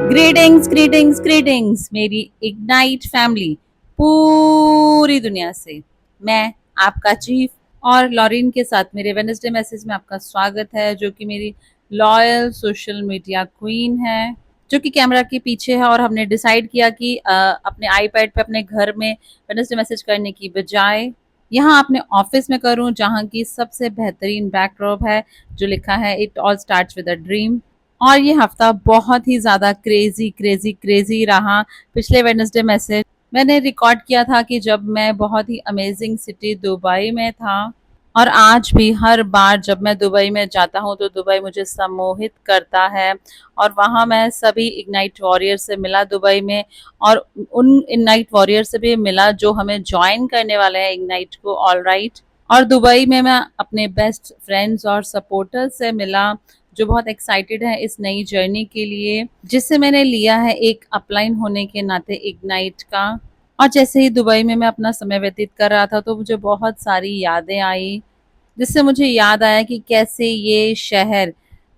Greetings greetings greetings मेरी ignite family पूरी दुनिया से। मैं आपका चीफ और लॉरिन के साथ मेरे वेडनेसडे मैसेज में आपका स्वागत है, जो कि मेरी लॉयल सोशल मीडिया क्वीन है, जो कि कैमरा के पीछे है। और हमने डिसाइड किया कि अपने आईपैड पे अपने घर में वेडनेसडे मैसेज करने की बजाय यहाँ अपने ऑफिस में करूँ, जहाँ की सबसे बेहतरीन बैकड्रॉप है जो लिखा है it all starts with a dream. और ये हफ्ता बहुत ही ज़्यादा क्रेजी क्रेजी क्रेजी रहा। पिछले वेडनेसडे मैसेज मैंने रिकॉर्ड किया था कि जब मैं बहुत ही अमेजिंग सिटी दुबई में था, और आज भी हर बार जब मैं दुबई में जाता हूँ तो दुबई मुझे सम्मोहित करता है। और वहाँ मैं सभी इग्नाइट वॉरियर से मिला दुबई में, और उन इग्नाइट वॉरियर से भी मिला जो हमें ज्वाइन करने वाले हैं इग्नाइट को। All right. और दुबई में मैं अपने बेस्ट फ्रेंड्स और सपोर्टर्स से मिला, जो बहुत एक्साइटेड है इस नई जर्नी के लिए, जिससे मैंने लिया है एक अपलाइन होने के नाते इग्नाइट का। और जैसे ही दुबई में मैं अपना समय व्यतीत कर रहा था तो मुझे बहुत सारी यादें आई, जिससे मुझे याद आया कि कैसे ये शहर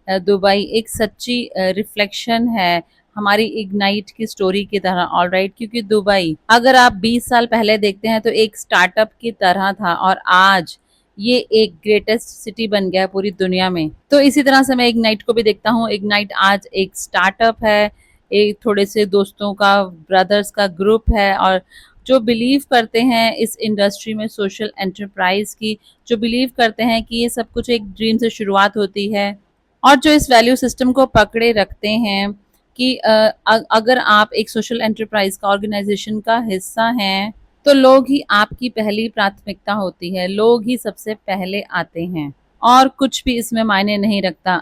दुबई एक सच्ची रिफ्लेक्शन है हमारी इग्नाइट की स्टोरी की तरह। ऑलराइट। क्योंकि दुबई अगर आप 20 साल पहले देखते हैं तो एक स्टार्टअप की तरह था, और आज ये एक ग्रेटेस्ट सिटी बन गया है पूरी दुनिया में। तो इसी तरह से मैं इग्नाइट को भी देखता हूँ। इग्नाइट आज एक स्टार्टअप है, एक थोड़े से दोस्तों का, ब्रदर्स का ग्रुप है, और जो बिलीव करते हैं इस इंडस्ट्री में सोशल एंटरप्राइज की, जो बिलीव करते हैं कि ये सब कुछ एक ड्रीम से शुरुआत होती है, और जो इस वैल्यू सिस्टम को पकड़े रखते हैं कि अगर आप एक सोशल एंटरप्राइज का ऑर्गेनाइजेशन का हिस्सा हैं तो लोग ही आपकी पहली प्राथमिकता होती है, लोग ही सबसे पहले आते हैं, और कुछ भी इसमें मायने नहीं रखता।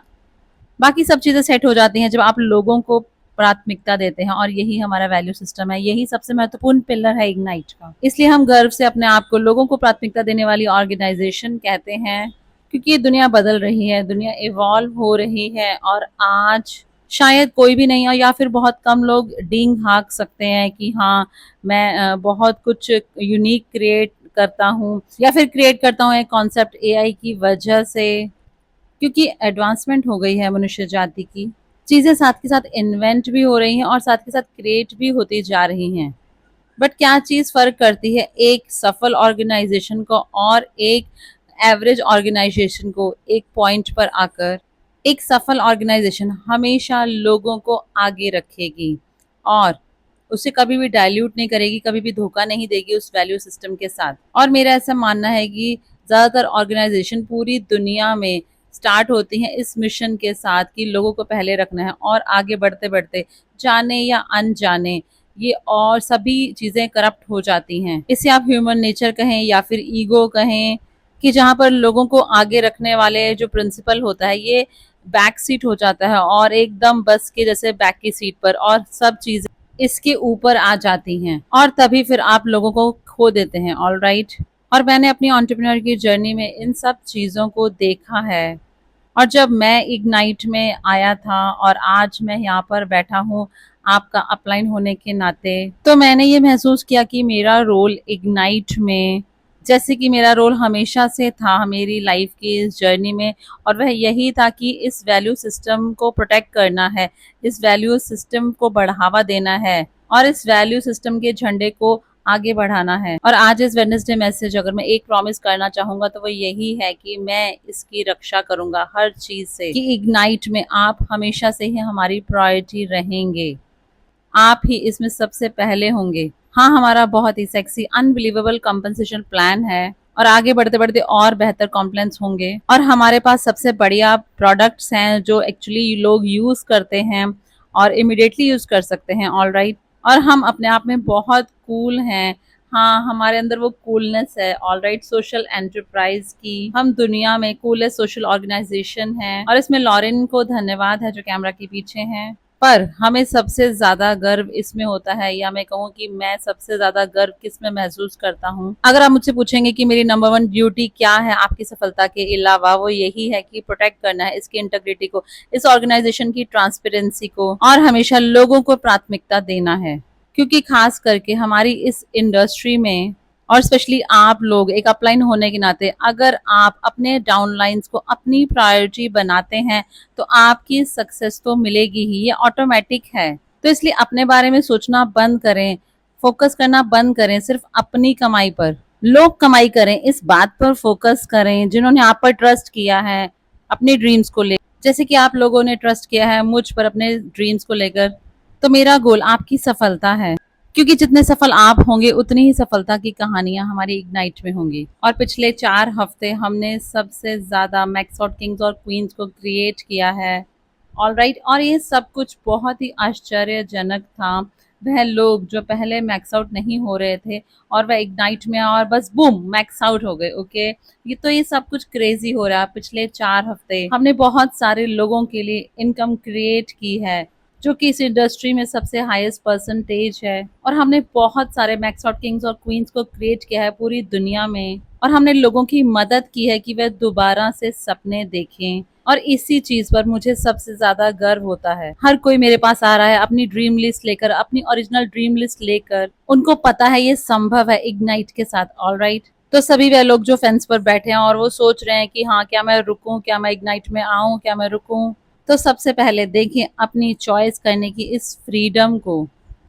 बाकी सब चीजें सेट हो जाती हैं जब आप लोगों को प्राथमिकता देते हैं, और यही हमारा वैल्यू सिस्टम है, यही सबसे महत्वपूर्ण पिलर है इग्नाइट का। इसलिए हम गर्व से अपने आप को लोगों को प्राथमिकता देने वाली ऑर्गेनाइजेशन कहते हैं, क्योंकि ये दुनिया बदल रही है, दुनिया इवॉल्व हो रही है, और आज शायद कोई भी नहीं, या फिर बहुत कम लोग डींग हाँक सकते हैं कि हाँ मैं बहुत कुछ यूनिक क्रिएट करता हूँ, या फिर क्रिएट करता हूँ एक कॉन्सेप्ट एआई की वजह से। क्योंकि एडवांसमेंट हो गई है मनुष्य जाति की, चीजें साथ के साथ इन्वेंट भी हो रही हैं और साथ के साथ क्रिएट भी होती जा रही हैं। बट क्या चीज फर्क करती है एक सफल ऑर्गेनाइजेशन को और एक एवरेज ऑर्गेनाइजेशन को? एक पॉइंट पर आकर एक सफल ऑर्गेनाइजेशन हमेशा लोगों को आगे रखेगी, और उसे कभी भी डाइल्यूट नहीं करेगी, कभी भी धोखा नहीं देगी उस वैल्यू सिस्टम के साथ। और मेरा ऐसा मानना है कि ज्यादातर ऑर्गेनाइजेशन पूरी दुनिया में स्टार्ट होती हैं इस मिशन के साथ कि लोगों को पहले रखना है, और आगे बढ़ते बढ़ते जाने या अनजाने ये और सभी चीजें करप्ट हो जाती हैं। इसे आप ह्यूमन नेचर कहें या फिर ईगो कहें, कि जहाँ पर लोगों को आगे रखने वाले जो प्रिंसिपल होता है ये बैक सीट हो जाता है, और एकदम बस के जैसे बैक की सीट पर, और सब चीजें इसके ऊपर आ जाती हैं, और तभी फिर आप लोगों को खो देते हैं। All right. और मैंने अपनी एंटरप्रेन्योर की जर्नी में इन सब चीज़ों को देखा है। और जब मैं इग्नाइट में आया था और आज मैं यहाँ पर बैठा हूँ आपका अपलाइन होने के नाते, तो मैंने ये महसूस किया कि मेरा रोल इग्नाइट में, जैसे कि मेरा रोल हमेशा से था मेरी लाइफ की इस जर्नी में, और वह यही था कि इस वैल्यू सिस्टम को प्रोटेक्ट करना है, इस वैल्यू सिस्टम को बढ़ावा देना है, और इस वैल्यू सिस्टम के झंडे को आगे बढ़ाना है। और आज इस वेडनेसडे मैसेज अगर मैं एक प्रॉमिस करना चाहूंगा तो वो यही है कि मैं इसकी रक्षा करूंगा हर चीज से, कि इग्नाइट में आप हमेशा से ही हमारी प्रायोरिटी रहेंगे, आप ही इसमें सबसे पहले होंगे। हाँ, हमारा बहुत ही सेक्सी अनबिलीवेबल कंपनसेशन प्लान है, और आगे बढ़ते बढ़ते और बेहतर कॉम्प्लेंस होंगे, और हमारे पास सबसे बढ़िया प्रोडक्ट्स हैं जो एक्चुअली लोग यूज करते हैं और इमिडिएटली यूज कर सकते हैं। All right. और हम अपने आप में बहुत कूल हैं। हाँ, हमारे अंदर वो कूलनेस है। All right. सोशल एंटरप्राइज की हम दुनिया में कूलेस्ट सोशल ऑर्गेनाइजेशन है, और इसमें लॉरेन को धन्यवाद है जो कैमरा के पीछे हैं। पर हमें सबसे ज्यादा गर्व इसमें होता है, या मैं कहूँ कि मैं सबसे ज्यादा गर्व किस में महसूस करता हूँ, अगर आप मुझसे पूछेंगे कि मेरी नंबर 1 ड्यूटी क्या है आपकी सफलता के अलावा, वो यही है कि प्रोटेक्ट करना है इसकी इंटीग्रिटी को, इस ऑर्गेनाइजेशन की ट्रांसपेरेंसी को, और हमेशा लोगों को प्राथमिकता देना है। क्योंकि खास करके हमारी इस इंडस्ट्री में, और स्पेशली आप लोग एक अपलाइन होने के नाते, अगर आप अपने डाउनलाइंस को अपनी प्रायोरिटी बनाते हैं तो आपकी सक्सेस तो मिलेगी ही, ये ऑटोमेटिक है। तो इसलिए अपने बारे में सोचना बंद करें, फोकस करना बंद करें सिर्फ अपनी कमाई पर। लोग कमाई करें इस बात पर फोकस करें जिन्होंने आप पर ट्रस्ट किया है अपनी ड्रीम्स को लेकर, जैसे कि आप लोगों ने ट्रस्ट किया है मुझ पर अपने ड्रीम्स को लेकर। तो मेरा गोल आपकी सफलता है, क्योंकि जितने सफल आप होंगे उतनी ही सफलता की कहानियां हमारी इग्नाइट में होंगी। और पिछले 4 हफ्ते हमने सबसे ज्यादा मैक्स आउट किंग्स और क्वींस को क्रिएट किया है। ऑलराइट, और ये सब कुछ बहुत ही आश्चर्यजनक था। वह लोग जो पहले मैक्स आउट नहीं हो रहे थे और वह इग्नाइट में और बस बूम मैक्स आउट हो गए। ओके, ये सब कुछ क्रेजी हो रहा है। पिछले 4 हफ्ते हमने बहुत सारे लोगों के लिए इनकम क्रिएट की है, जो कि इस इंडस्ट्री में सबसे हाईएस्ट परसेंटेज है। और हमने बहुत सारे मैक्स आउट किंग्स और क्वींस को क्रिएट किया है पूरी दुनिया में। और हमने लोगों की मदद की है कि वह दोबारा से सपने देखें। और इसी चीज पर मुझे सबसे ज्यादा गर्व होता है। हर कोई मेरे पास आ रहा है अपनी ड्रीम लिस्ट लेकर, अपनी ओरिजिनल ड्रीम लिस्ट लेकर। उनको पता है ये संभव है इग्नाइट के साथ। ऑलराइट, तो सभी वह लोग जो फेंस पर बैठे हैं और वो सोच रहे हैं कि हाँ, क्या मैं रुकूं, क्या मैं इग्नाइट में आऊं, क्या मैं रुकूं, तो सबसे पहले देखिए अपनी चॉइस करने की इस फ्रीडम को।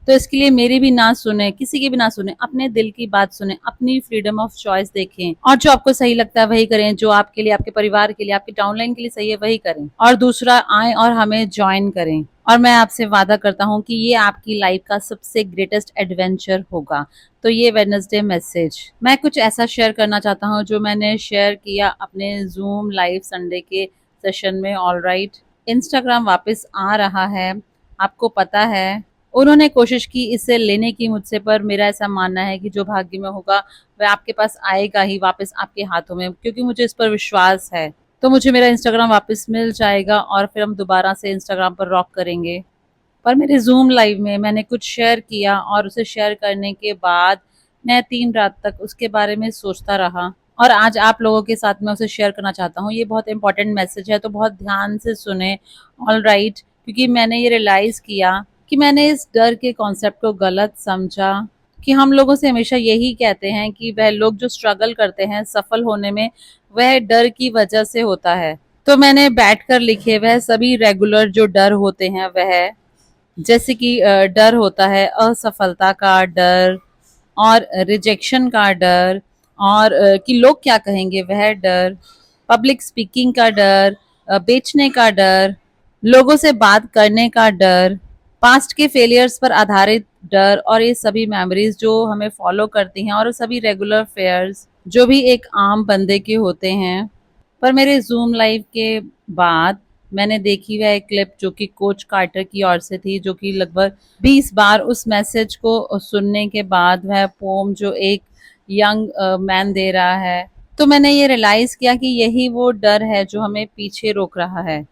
तो इसके लिए मेरी भी ना सुने, किसी की भी ना सुने, अपने दिल की बात सुने, अपनी फ्रीडम ऑफ चॉइस देखें और जो आपको सही लगता है वही करें। जो आपके लिए, आपके परिवार के लिए, आपकी डाउनलाइन के लिए सही है वही करें। और दूसरा, आए और हमें ज्वाइन करें। और मैं आपसे वादा करता हूँ कि ये आपकी लाइफ का सबसे ग्रेटेस्ट एडवेंचर होगा। तो ये वेडनेसडे मैसेज मैं कुछ ऐसा शेयर करना चाहता हूँ जो मैंने शेयर किया अपने जूम लाइव संडे के सेशन में। ऑलराइट, इंस्टाग्राम वापस आ रहा है, आपको पता है। उन्होंने कोशिश की इसे लेने की मुझसे, पर मेरा ऐसा मानना है कि जो भाग्य में होगा वह आपके पास आएगा ही वापस आपके हाथों में, क्योंकि मुझे इस पर विश्वास है। तो मुझे मेरा इंस्टाग्राम वापस मिल जाएगा और फिर हम दोबारा से इंस्टाग्राम पर रॉक करेंगे। पर मेरे जूम लाइव में मैंने कुछ शेयर किया और उसे शेयर करने के बाद मैं 3 रात तक उसके बारे में सोचता रहा। और आज आप लोगों के साथ मैं उसे शेयर करना चाहता हूँ। ये बहुत इंपॉर्टेंट मैसेज है, तो बहुत ध्यान से सुने। ऑल राइट, क्योंकि मैंने ये रियलाइज किया कि मैंने इस डर के कॉन्सेप्ट को गलत समझा कि हम लोगों से हमेशा यही कहते हैं कि वह लोग जो स्ट्रगल करते हैं सफल होने में, वह डर की वजह से होता है। तो मैंने बैठकर लिखे वह सभी रेगुलर जो डर होते हैं, वह जैसे कि डर होता है असफलता का डर, और रिजेक्शन का डर, और कि लोग क्या कहेंगे वह डर, पब्लिक स्पीकिंग का डर, बेचने का डर, लोगों से बात करने का डर, पास्ट के फेलियर्स पर आधारित डर, और ये सभी मेमोरीज जो हमें फॉलो करती हैं, और सभी रेगुलर फेयर्स जो भी एक आम बंदे के होते हैं। पर मेरे जूम लाइव के बाद मैंने देखी वह एक क्लिप जो कि कोच कार्टर की ओर से थी, जो कि लगभग 20 बार उस मैसेज को सुनने के बाद वह पोम जो एक यंग मैन दे रहा है। तो मैंने ये रियलाइज किया कि यही वो डर है जो हमें पीछे रोक रहा है।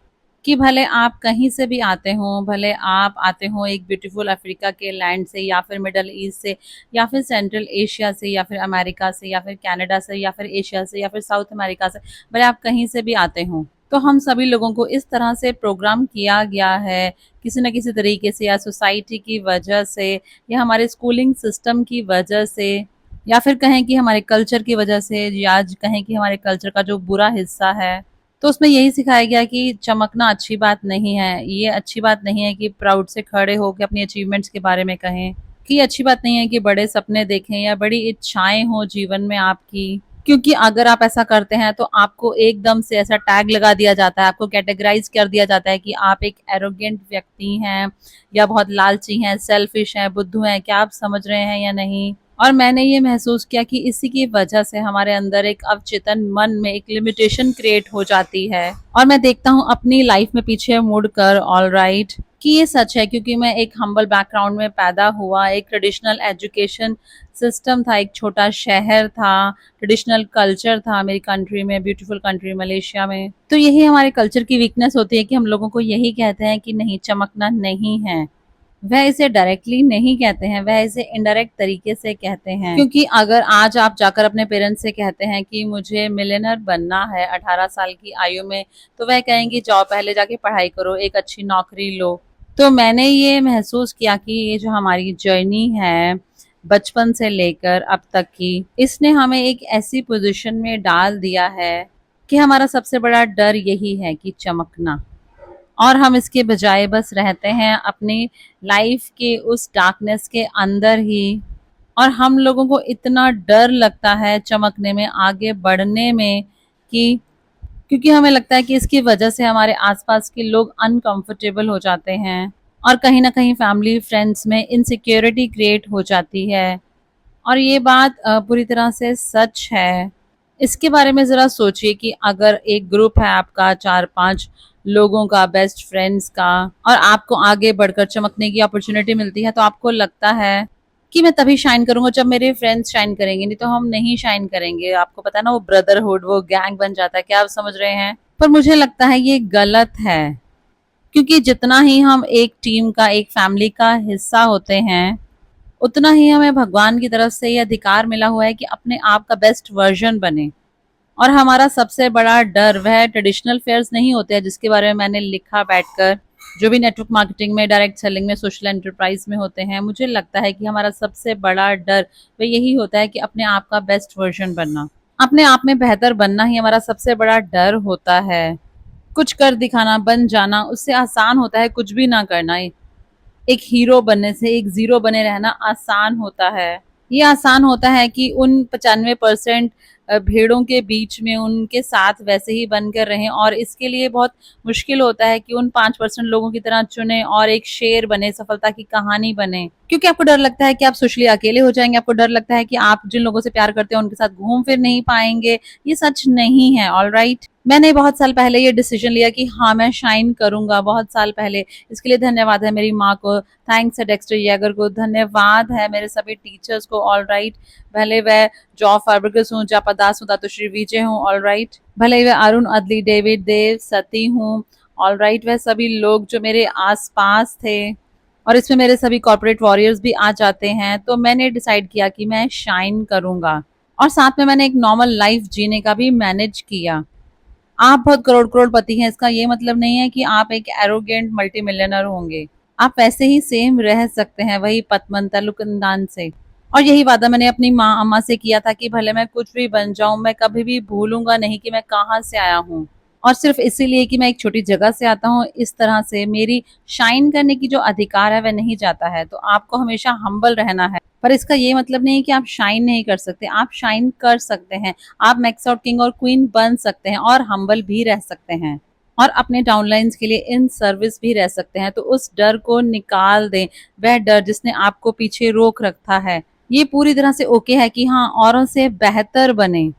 कि भले आप कहीं से भी आते हो, भले आप आते हो एक ब्यूटीफुल अफ्रीका के लैंड से, या फिर मिडल ईस्ट से, या फिर सेंट्रल एशिया से, या फिर अमेरिका से, या फिर कनाडा से, या फिर एशिया से, या फिर साउथ अमेरिका से, भले आप कहीं से भी आते हो, तो हम सभी लोगों को इस तरह से प्रोग्राम किया गया है किसी न किसी तरीके से, या सोसाइटी की वजह से, या हमारे स्कूलिंग सिस्टम की वजह से, या फिर कहें कि हमारे कल्चर की वजह से, या कहें कि हमारे कल्चर का जो बुरा हिस्सा है। तो उसमें यही सिखाया गया कि चमकना अच्छी बात नहीं है। ये अच्छी बात नहीं है कि प्राउड से खड़े होकर अपनी अचीवमेंट्स के बारे में कहें, कि अच्छी बात नहीं है कि बड़े सपने देखें या बड़ी इच्छाएं हो जीवन में आपकी। क्योंकि अगर आप ऐसा करते हैं तो आपको एकदम से ऐसा टैग लगा दिया जाता है, आपको कैटेगराइज कर दिया जाता है कि आप एक एरोगेंट व्यक्ति हैं, या बहुत लालची हैं, सेल्फिश हैं, बुद्धू हैं। क्या आप समझ रहे हैं या नहीं? और मैंने ये महसूस किया कि इसी की वजह से हमारे अंदर एक अवचेतन मन में एक लिमिटेशन क्रिएट हो जाती है। और मैं देखता हूँ अपनी लाइफ में पीछे मुड़कर, ऑल राइट, कि ये सच है, क्योंकि मैं एक हम्बल बैकग्राउंड में पैदा हुआ, एक ट्रेडिशनल एजुकेशन सिस्टम था, एक छोटा शहर था, ट्रेडिशनल कल्चर था मेरी कंट्री में, ब्यूटीफुल कंट्री मलेशिया में। तो यही हमारे कल्चर की वीकनेस होती है कि हम लोगों को यही कहते हैं कि नहीं, चमकना नहीं है। वह इसे डायरेक्टली नहीं कहते हैं, वह इसे इनडायरेक्ट तरीके से कहते हैं। क्योंकि अगर आज आप जाकर अपने पेरेंट्स से कहते हैं कि मुझे मिलियनर बनना है 18 साल की आयु में, तो वह कहेंगे जाओ पहले जाके पढ़ाई करो, एक अच्छी नौकरी लो। तो मैंने ये महसूस किया कि ये जो हमारी जर्नी है बचपन से लेकर अब तक की, इसने हमें एक ऐसी पोजीशन में डाल दिया है कि हमारा सबसे बड़ा डर यही है कि चमकना। और हम इसके बजाय बस रहते हैं अपनी लाइफ के उस डार्कनेस के अंदर ही। और हम लोगों को इतना डर लगता है चमकने में, आगे बढ़ने में, कि क्योंकि हमें लगता है कि इसकी वजह से हमारे आसपास के लोग अनकंफर्टेबल हो जाते हैं और कहीं ना कहीं फैमिली फ्रेंड्स में इनसिक्योरिटी क्रिएट हो जाती है। और ये बात पूरी तरह से सच है। इसके बारे में ज़रा सोचिए कि अगर एक ग्रुप है आपका 4-5 लोगों का, बेस्ट फ्रेंड्स का, और आपको आगे बढ़कर चमकने की अपॉर्चुनिटी मिलती है, तो आपको लगता है कि मैं तभी शाइन करूंगा जब मेरे फ्रेंड्स शाइन करेंगे, नहीं तो हम नहीं शाइन करेंगे। आपको पता है ना, वो ब्रदरहुड, वो गैंग बन जाता है। क्या आप समझ रहे हैं? पर मुझे लगता है ये गलत है, क्योंकि जितना ही हम एक टीम का, एक फैमिली का हिस्सा होते हैं, उतना ही हमें भगवान की तरफ से ये अधिकार मिला हुआ है कि अपने आप का बेस्ट वर्जन बने। और हमारा सबसे बड़ा डर वह ट्रेडिशनल फेयर्स नहीं होते हैं जिसके बारे में मैंने लिखा बैठकर, जो भी नेटवर्क मार्केटिंग में, डायरेक्ट सेलिंग में, सोशल एंटरप्राइज में होते हैं। मुझे लगता है कि हमारा सबसे बड़ा डर वह यही होता है कि अपने आप का बेस्ट वर्जन बनना, अपने आप में बेहतर बनना ही हमारा सबसे बड़ा डर होता है। कुछ कर दिखाना, बन जाना, उससे आसान होता है कुछ भी ना करना। एक हीरो बनने से एक जीरो बने रहना आसान होता है। ये आसान होता है कि उन 95% भेड़ों के बीच में उनके साथ वैसे ही बनकर रहें, और इसके लिए बहुत मुश्किल होता है कि उन 5% लोगों की तरह चुने और एक शेर बने, सफलता की कहानी बने। क्योंकि आपको डर लगता है कि आप सोशली अकेले हो जाएंगे, आपको डर लगता है कि आप जिन लोगों से प्यार करते हैं उनके साथ घूम फिर नहीं पाएंगे। ये सच नहीं है। ऑल राइट, मैंने बहुत साल पहले ये डिसीजन लिया कि हाँ, मैं शाइन करूंगा, बहुत साल पहले। इसके लिए धन्यवाद है मेरी माँ को, थैंक्स है डेक्स्टर येगर को, धन्यवाद है मेरे सभी टीचर्स को। ऑल राइट, भले वह जॉ फार्बर्गस हूँ, जापा दास हूँ, दातुश्री विजय हूँ, ऑल राइट, भले वह अरुण अदली, डेविड देव, सती हूँ, ऑल राइट, वह सभी लोग जो मेरे आसपास थे, और इसमें मेरे सभी कॉर्पोरेट वॉरियर्स भी आ जाते हैं। तो मैंने डिसाइड किया कि मैं शाइन करूंगा, और साथ में मैंने एक नॉर्मल लाइफ जीने का भी मैनेज किया। आप बहुत करोड़पति हैं, इसका ये मतलब नहीं है कि आप एक एरोगेंट मल्टी मिलियनर होंगे। आप वैसे ही सेम रह सकते हैं, वही पतमन तलुकंदान से। और यही वादा मैंने अपनी माँ अम्मा से किया था कि भले मैं कुछ भी बन जाऊं, मैं कभी भी भूलूंगा नहीं कि मैं कहाँ से आया हूँ। और सिर्फ इसीलिए कि मैं एक छोटी जगह से आता हूँ, इस तरह से मेरी शाइन करने की जो अधिकार है वह नहीं जाता है। तो आपको हमेशा हम्बल रहना है, पर इसका ये मतलब नहीं कि आप शाइन नहीं कर सकते। आप शाइन कर सकते हैं, आप मैक्स आउट किंग और क्वीन बन सकते हैं, और हम्बल भी रह सकते हैं, और अपने डाउनलाइंस के लिए इन सर्विस भी रह सकते हैं। तो उस डर को निकाल दें, वह डर जिसने आपको पीछे रोक रखा है। ये पूरी तरह से ओके है कि हाँ, औरों से बेहतर बने,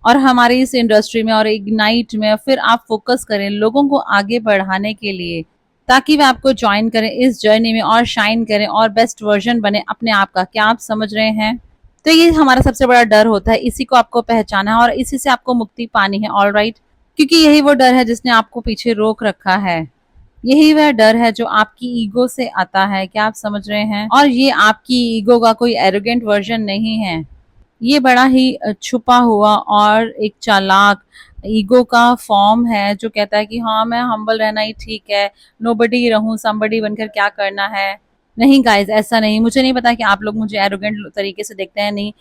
और हमारी इस इंडस्ट्री में और इग्नाइट में फिर आप फोकस करें लोगों को आगे बढ़ाने के लिए, ताकि वे आपको ज्वाइन करें इस जर्नी में और शाइन करें और बेस्ट वर्जन बने अपने आप का। क्या आप समझ रहे हैं? तो ये हमारा सबसे बड़ा डर होता है, इसी को आपको पहचाना है और इसी से आपको मुक्ति पानी है। ऑल राइट, क्योंकि यही वो डर है जिसने आपको पीछे रोक रखा है। यही वह डर है जो आपकी ईगो से आता है। क्या आप समझ रहे हैं? और ये आपकी ईगो का कोई एरोगेंट वर्जन नहीं है। ये बड़ा ही छुपा हुआ और एक चालाक ईगो का फॉर्म है जो कहता है कि हाँ, मैं हम्बल रहना ही ठीक है, नोबडी रहूं, समबडी बनकर क्या करना है। नहीं गाइस, ऐसा नहीं। मुझे नहीं पता कि आप लोग मुझे एरोगेंट तरीके से देखते हैं, नहीं,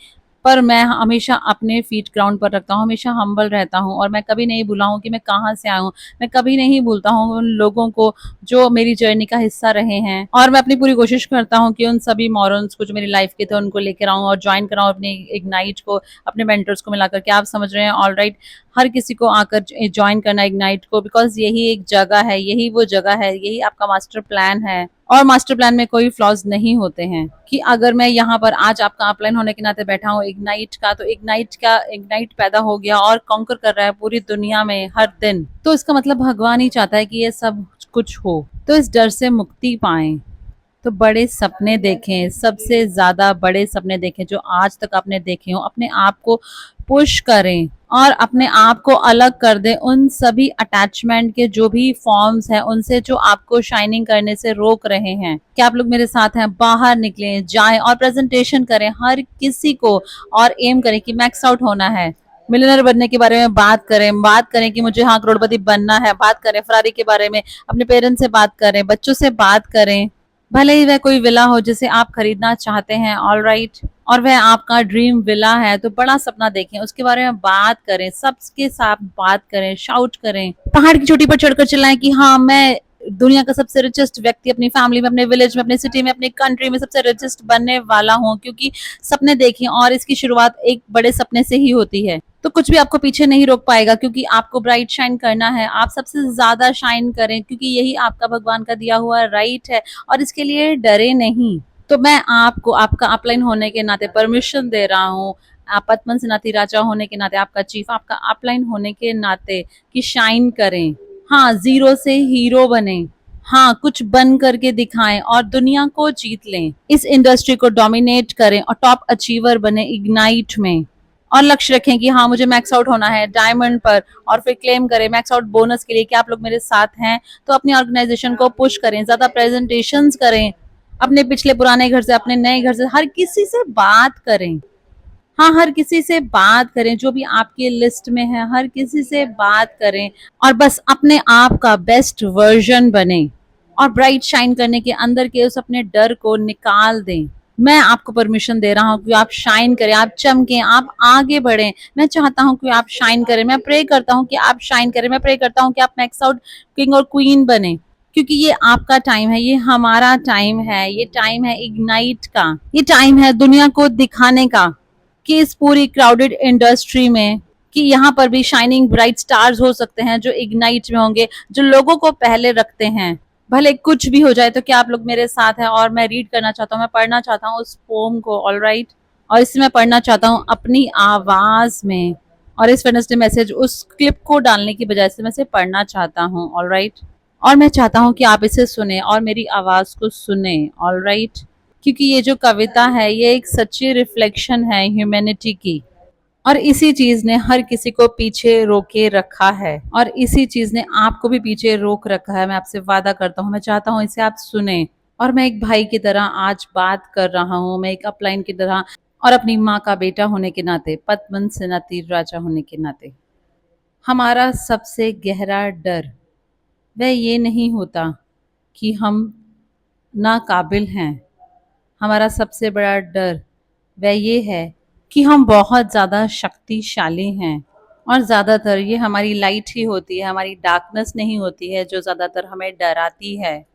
पर मैं हमेशा अपने फीट ग्राउंड पर रखता हूँ, हमेशा हम्बल रहता हूँ, और मैं कभी नहीं भूला हूँ कि मैं कहाँ से आया हूँ। मैं कभी नहीं भूलता हूँ उन लोगों को जो मेरी जर्नी का हिस्सा रहे हैं, और मैं अपनी पूरी कोशिश करता हूँ कि उन सभी मॉरल्स को जो मेरी लाइफ के थे उनको लेकर आऊँ और ज्वाइन कराऊँ अपने इग्नाइट को, अपने मेंटर्स को मिलाकर। क्या आप समझ रहे हैं? ऑल राइट, हर किसी को आकर ज्वाइन करना इग्नाइट को, बिकॉज यही एक जगह है, यही वो जगह है, यही आपका मास्टर प्लान है। और मास्टर प्लान में कोई फ्लॉज नहीं होते हैं। कि अगर मैं यहाँ पर आज आपका अपलाइन होने के नाते बैठा हूँ इग्नाइट का, तो इग्नाइट पैदा हो गया और कॉन्कर कर रहा है पूरी दुनिया में हर दिन, तो इसका मतलब भगवान ही चाहता है कि ये सब कुछ हो। तो इस डर से मुक्ति पाएं, तो बड़े सपने देखें, सबसे ज्यादा बड़े सपने देखें जो आज तक आपने देखे हो। अपने आप को पुश करें और अपने आप को अलग कर दें उन सभी अटैचमेंट के जो भी फॉर्म्स हैं उनसे, जो आपको शाइनिंग करने से रोक रहे हैं। क्या आप लोग मेरे साथ हैं? बाहर निकलें, जाएं और प्रेजेंटेशन करें हर किसी को, और एम करें कि मैक्स आउट होना है। मिलियनर बनने के बारे में बात करें कि मुझे हाँ करोड़पति बनना है, बात करें फरारी के बारे में, अपने पेरेंट्स से बात करें, बच्चों से बात करें, भले ही वह कोई विला हो जिसे आप खरीदना चाहते हैं। ऑल राइट, और वह आपका ड्रीम विला है, तो बड़ा सपना देखें, उसके बारे में बात करें, सबके साथ बात करें, शाउट करें, पहाड़ की चोटी पर चढ़कर चिल्लाएं कि हाँ, मैं दुनिया का सबसे रिचेस्ट व्यक्ति अपनी फैमिली में, अपने विलेज में, अपने सिटी में, अपने कंट्री में सबसे रिचेस्ट बनने वाला हूँ, क्योंकि सपने देखिए और इसकी शुरुआत एक बड़े सपने से ही होती है। तो कुछ भी आपको पीछे नहीं रोक पाएगा, क्योंकि आपको ब्राइट शाइन करना है। आप सबसे ज्यादा शाइन करें, क्योंकि यही आपका भगवान का दिया हुआ राइट है, और इसके लिए डरे नहीं। तो मैं आपको आपका अपलाइन होने के नाते परमिशन दे रहा हूँ, आप पद्मन सेनाती राजा होने के नाते, आपका चीफ, आपका अपलाइन होने के नाते, कि शाइन करें। हाँ, जीरो से हीरो बने। हाँ, कुछ बन करके दिखाएं और दुनिया को जीत लें। इस इंडस्ट्री को डोमिनेट करें और टॉप अचीवर बने इग्नाइट में। और लक्ष्य रखें कि हाँ, मुझे मैक्स आउट होना है डायमंड पर, और फिर क्लेम करें मैक्स आउट बोनस के लिए कि आप लोग मेरे साथ हैं। तो अपनी ऑर्गेनाइजेशन को पुश करें, ज्यादा प्रेजेंटेशंस करें, अपने पिछले पुराने घर से, अपने नए घर से, हर किसी से बात करें। हाँ, हर किसी से बात करें, जो भी आपकी लिस्ट में है हर किसी से बात करें, और बस अपने आप का बेस्ट वर्जन बने, और ब्राइट शाइन करने के अंदर के उस अपने डर को निकाल दें। मैं आपको परमिशन दे रहा हूँ कि आप शाइन करें, आप चमकें, आप आगे बढ़ें। मैं चाहता हूँ कि आप शाइन करें, मैं प्रे करता हूँ कि आप शाइन करें, मैं प्रे करता हूँ कि आप मैक्स आउट किंग और क्वीन बने, क्योंकि ये आपका टाइम है, ये हमारा टाइम है, ये टाइम है इग्नाइट का, ये टाइम है दुनिया को दिखाने का, कि इस पूरी क्राउडेड इंडस्ट्री में, कि यहाँ पर भी शाइनिंग ब्राइट स्टार्स हो सकते हैं जो इग्नाइट में होंगे, जो लोगों को पहले रखते हैं। भले कुछ भी हो जाए, तो क्या आप लोग मेरे साथ हैं? और मैं रीड करना चाहता हूँ, मैं पढ़ना चाहता हूँ उस पोम को, ऑलराइट। और इससे मैं पढ़ना चाहता हूँ अपनी आवाज में, और इस वेडनेसडे मैसेज उस क्लिप को डालने की बजाय से मैं इसे पढ़ना चाहता हूँ, ऑलराइट। और मैं चाहता हूँ कि आप इसे सुने और मेरी आवाज को सुने, ऑलराइट। क्योंकि ये जो कविता है ये एक सच्ची रिफ्लेक्शन है ह्यूमैनिटी की, और इसी चीज ने हर किसी को पीछे रोके रखा है, और इसी चीज ने आपको भी पीछे रोक रखा है। मैं आपसे वादा करता हूँ, मैं चाहता हूँ इसे आप सुने। और मैं एक भाई की तरह आज बात कर रहा हूँ, मैं एक अपलाइन की तरह, और अपनी माँ का बेटा होने के नाते, पद्मन सेनाती राजा होने के नाते। हमारा सबसे गहरा डर वह ये नहीं होता कि हम नाकाबिल हैं। हमारा सबसे बड़ा डर वह ये है कि हम बहुत ज़्यादा शक्तिशाली हैं, और ज़्यादातर ये हमारी लाइट ही होती है, हमारी डार्कनेस नहीं होती है जो ज़्यादातर हमें डराती है।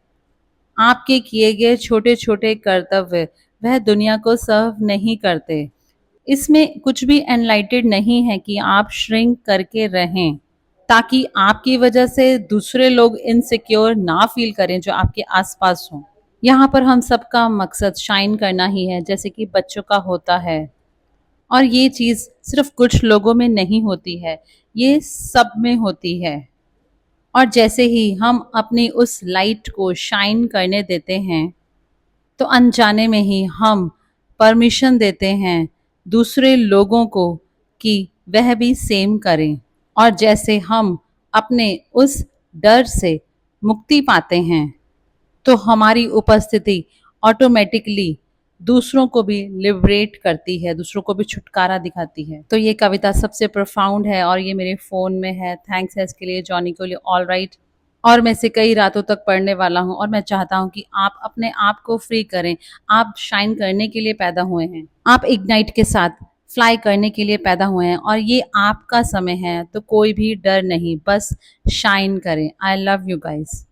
आपके किए गए छोटे छोटे कर्तव्य वह दुनिया को सर्व नहीं करते। इसमें कुछ भी एनलाइटेड नहीं है कि आप श्रिंक करके रहें, ताकि आपकी वजह से दूसरे लोग इनसिक्योर ना फील करें जो आपके आसपास हों। यहाँ पर हम सबका मकसद शाइन करना ही है, जैसे कि बच्चों का होता है। और ये चीज़ सिर्फ कुछ लोगों में नहीं होती है, ये सब में होती है। और जैसे ही हम अपनी उस लाइट को शाइन करने देते हैं, तो अनजाने में ही हम परमिशन देते हैं दूसरे लोगों को कि वह भी सेम करें। और जैसे हम अपने उस डर से मुक्ति पाते हैं, तो हमारी उपस्थिति ऑटोमेटिकली दूसरों को भी लिबरेट करती है, दूसरों को भी छुटकारा दिखाती है। तो ये कविता सबसे प्रोफाउंड है, और ये मेरे फ़ोन में है। थैंक्स है इसके लिए, जॉनी के लिए, ऑल राइट। और मैं इसे कई रातों तक पढ़ने वाला हूँ, और मैं चाहता हूँ कि आप अपने आप को फ्री करें। आप शाइन करने के लिए पैदा हुए हैं, आप इग्नाइट के साथ फ्लाई करने के लिए पैदा हुए हैं, और ये आपका समय है। तो कोई भी डर नहीं, बस शाइन करें। I love you guys.